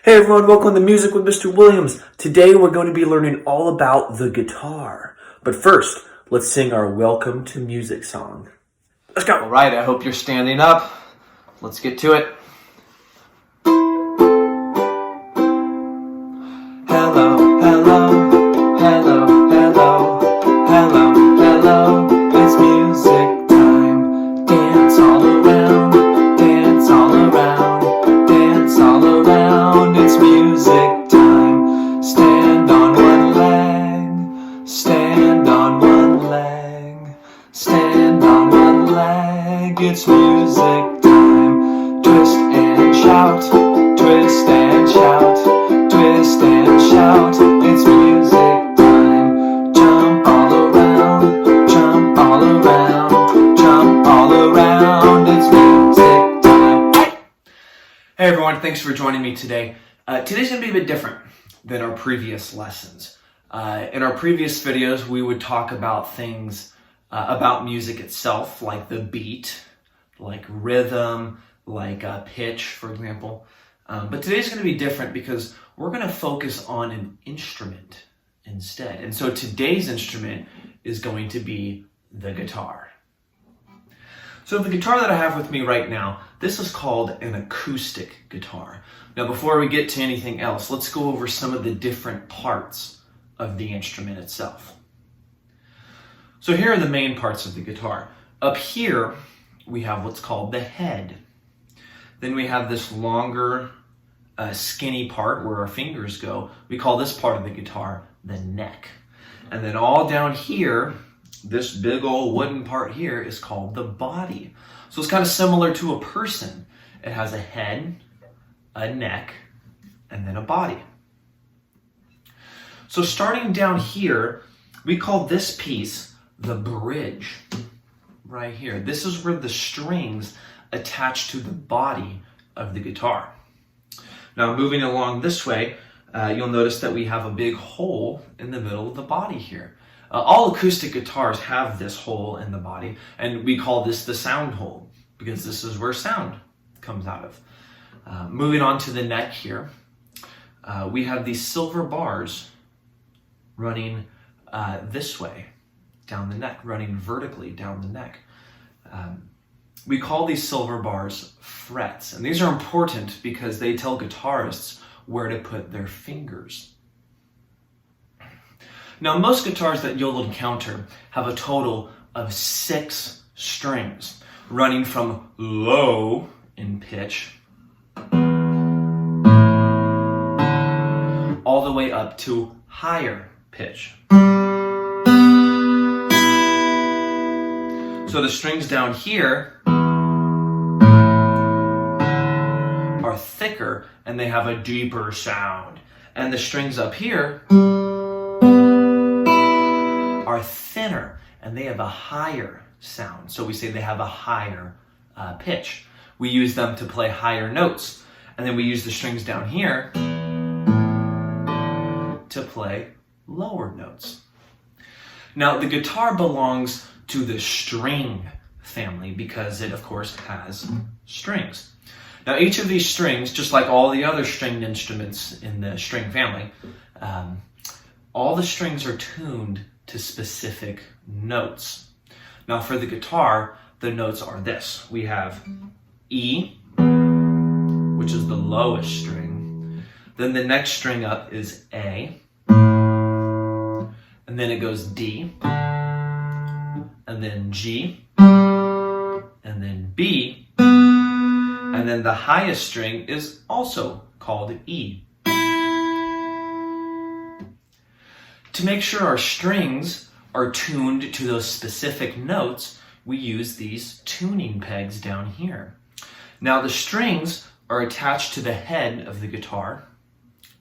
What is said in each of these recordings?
Hey everyone, welcome to Music with Mr. Williams. Today we're going to be learning all about the guitar. But first, let's sing our Welcome to Music song. Let's go! All right, I hope you're standing up. Let's get to it. Hello, hello, hello, hello, hello, hello. It's music time. Dance all around, dance all around, dance all around. It's music time. Stand on one leg, stand on one leg, stand on one leg. It's music time. Twist and shout, twist and shout, twist and shout. It's music time. Jump all around, jump all around, jump all around. It's music time. Hey everyone, thanks for joining me today. Today's going to be a bit different than our previous lessons. In our previous videos, we would talk about things about music itself, like the beat, like rhythm, like pitch, for example. But today's going to be different because we're going to focus on an instrument instead. And so today's instrument is going to be the guitar. So the guitar that I have with me right now, this is called an acoustic guitar. Now before we get to anything else, let's go over some of the different parts of the instrument itself. So here are the main parts of the guitar. Up here, we have what's called the head. Then we have this longer, skinny part where our fingers go. We call this part of the guitar the neck. And then all down here, this big old wooden part here is called the body. So it's kind of similar to a person. It has a head, a neck, and then a body. So starting down here, we call this piece the bridge. Right here. This is where the strings attach to the body of the guitar. Now moving along this way, you'll notice that we have a big hole in the middle of the body here. All acoustic guitars have this hole in the body, and we call this the sound hole because this is where sound comes out of. Moving on to the neck here, we have these silver bars running this way down the neck, running vertically down the neck. We call these silver bars frets, and these are important because they tell guitarists where to put their fingers. Now, most guitars that you'll encounter have a total of 6 strings running from low in pitch all the way up to higher pitch. So the strings down here are thicker and they have a deeper sound. And the strings up here are thinner and they have a higher sound. So we say they have a higher pitch. We use them to play higher notes. And then we use the strings down here to play lower notes. Now the guitar belongs to the string family because it of course has strings. Now each of these strings, just like all the other stringed instruments in the string family, all the strings are tuned to specific notes. Now for the guitar, the notes are this. We have E, which is the lowest string. Then the next string up is A. And then it goes D. And then G. And then B. And then the highest string is also called E. To make sure our strings are tuned to those specific notes, we use these tuning pegs down here. Now the strings are attached to the head of the guitar,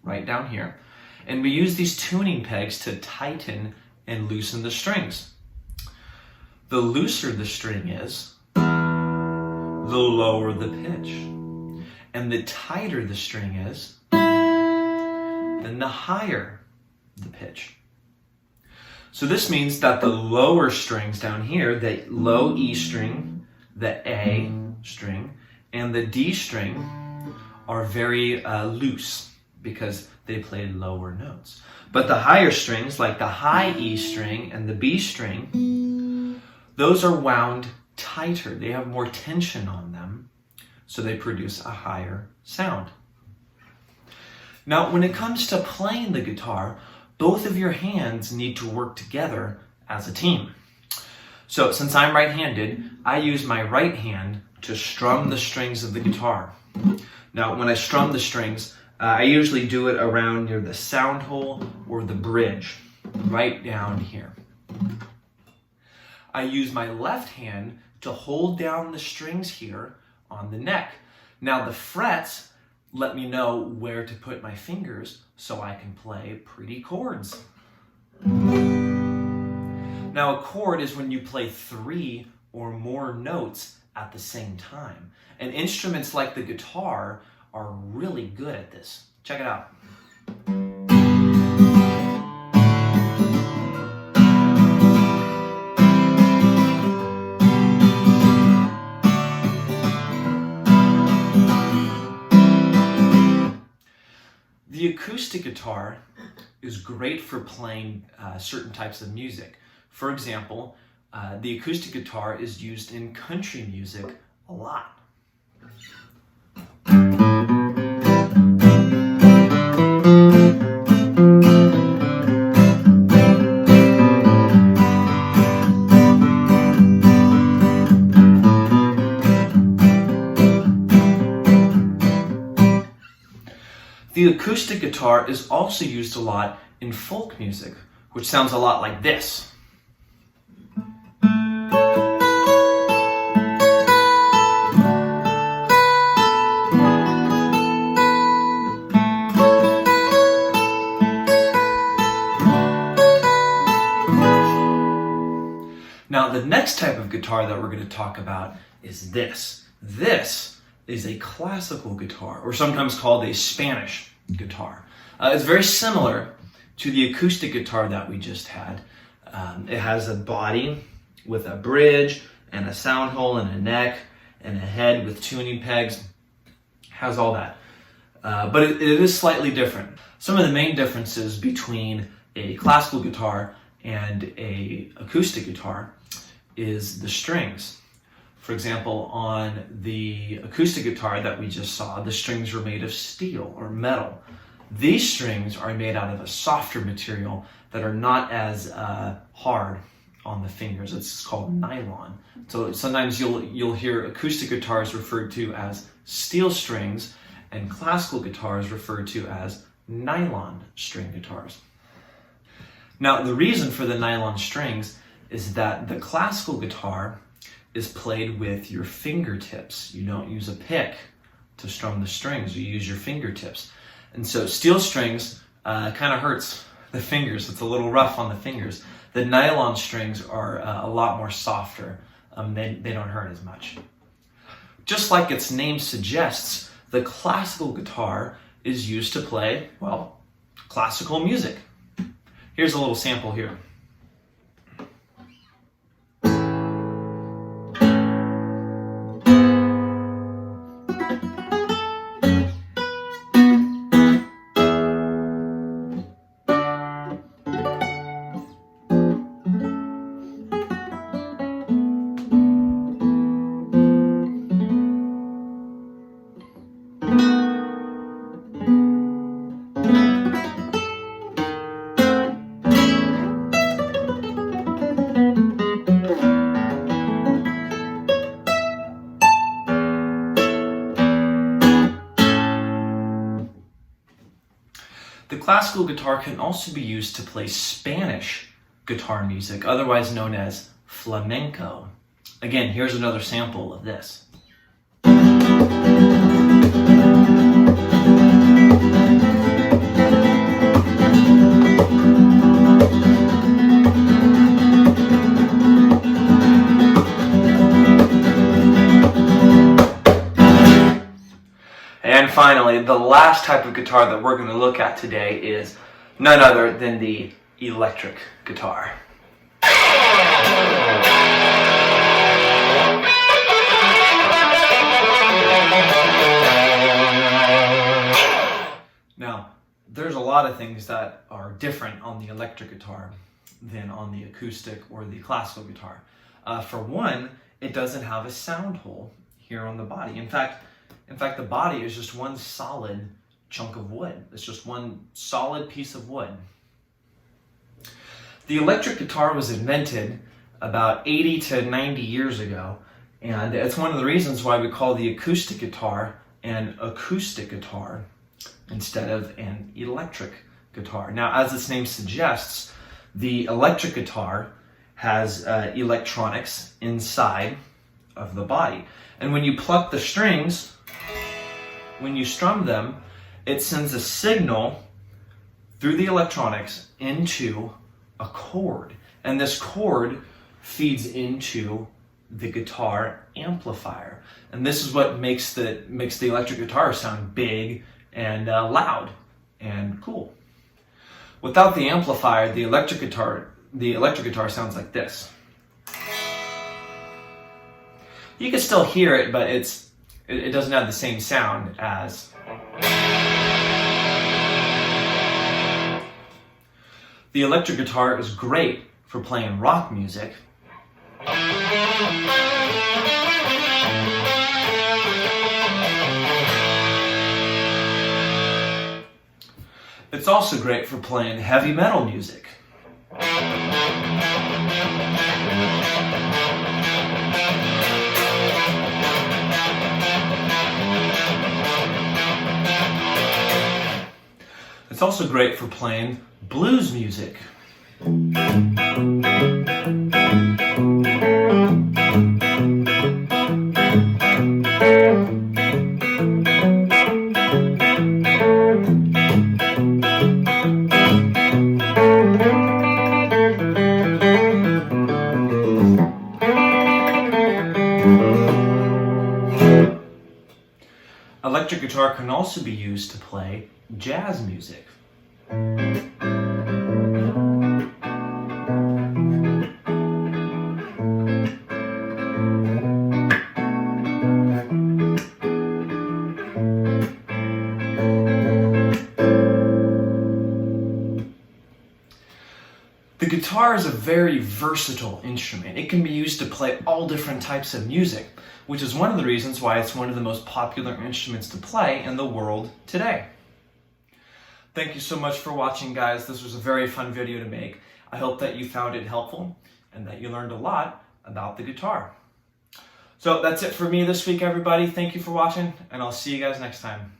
right down here, and we use these tuning pegs to tighten and loosen the strings. The looser the string is, the lower the pitch. And the tighter the string is, then the higher the pitch. So this means that the lower strings down here, the low E string, the A string, and the D string are very loose. because they play lower notes. But the higher strings, like the high E string and the B string, those are wound tighter. They have more tension on them, so they produce a higher sound. Now, when it comes to playing the guitar, both of your hands need to work together as a team. So since I'm right-handed, I use my right hand to strum the strings of the guitar. Now, when I strum the strings, I usually do it around near the sound hole or the bridge, right down here. I use my left hand to hold down the strings here on the neck. Now, the frets let me know where to put my fingers so I can play pretty chords. Now, a chord is when you play 3 or more notes at the same time. And instruments like the guitar are really good at this. Check it out. The acoustic guitar is great for playing certain types of music. For example, the acoustic guitar is used in country music a lot. The acoustic guitar is also used a lot in folk music, which sounds a lot like this. Now, the next type of guitar that we're going to talk about is this. This is a classical guitar, or sometimes called a Spanish guitar. It's very similar to the acoustic guitar that we just had. It has a body with a bridge and a sound hole and a neck and a head with tuning pegs. Has all that. But it is slightly different. Some of the main differences between a classical guitar and a acoustic guitar is the strings. For example, on the acoustic guitar that we just saw, the strings were made of steel or metal. These strings are made out of a softer material that are not as hard on the fingers. It's called nylon. So sometimes you'll hear acoustic guitars referred to as steel strings and classical guitars referred to as nylon string guitars. Now, the reason for the nylon strings is that the classical guitar is played with your fingertips. You don't use a pick to strum the strings. You use your fingertips. And so steel strings kind of hurts the fingers. It's a little rough on the fingers. The nylon strings are a lot more softer. They don't hurt as much. Just like its name suggests, the classical guitar is used to play, well, classical music. Here's a little sample here. The classical guitar can also be used to play Spanish guitar music, otherwise known as flamenco. Again, here's another sample of this. And finally, the last type of guitar that we're going to look at today is none other than the electric guitar. Now, there's a lot of things that are different on the electric guitar than on the acoustic or the classical guitar. For one, it doesn't have a sound hole here on the body. In fact, the body is just one solid chunk of wood. It's just one solid piece of wood. The electric guitar was invented about 80 to 90 years ago, and it's one of the reasons why we call the acoustic guitar an acoustic guitar instead of an electric guitar. Now, as its name suggests, the electric guitar has electronics inside of the body. And when you pluck the strings, when you strum them, it sends a signal through the electronics into a chord. And this chord feeds into the guitar amplifier. And this is what makes the electric guitar sound big and loud and cool. Without the amplifier, the electric guitar sounds like this. You can still hear it, but it doesn't have the same sound as. The electric guitar is great for playing rock music. It's also great for playing heavy metal music. It's also great for playing blues music. Electric guitar can also be used to play jazz music. The guitar is a very versatile instrument. It can be used to play all different types of music, which is one of the reasons why it's one of the most popular instruments to play in the world today. Thank you so much for watching, guys. This was a very fun video to make. I hope that you found it helpful and that you learned a lot about the guitar. So that's it for me this week, everybody. Thank you for watching, and I'll see you guys next time.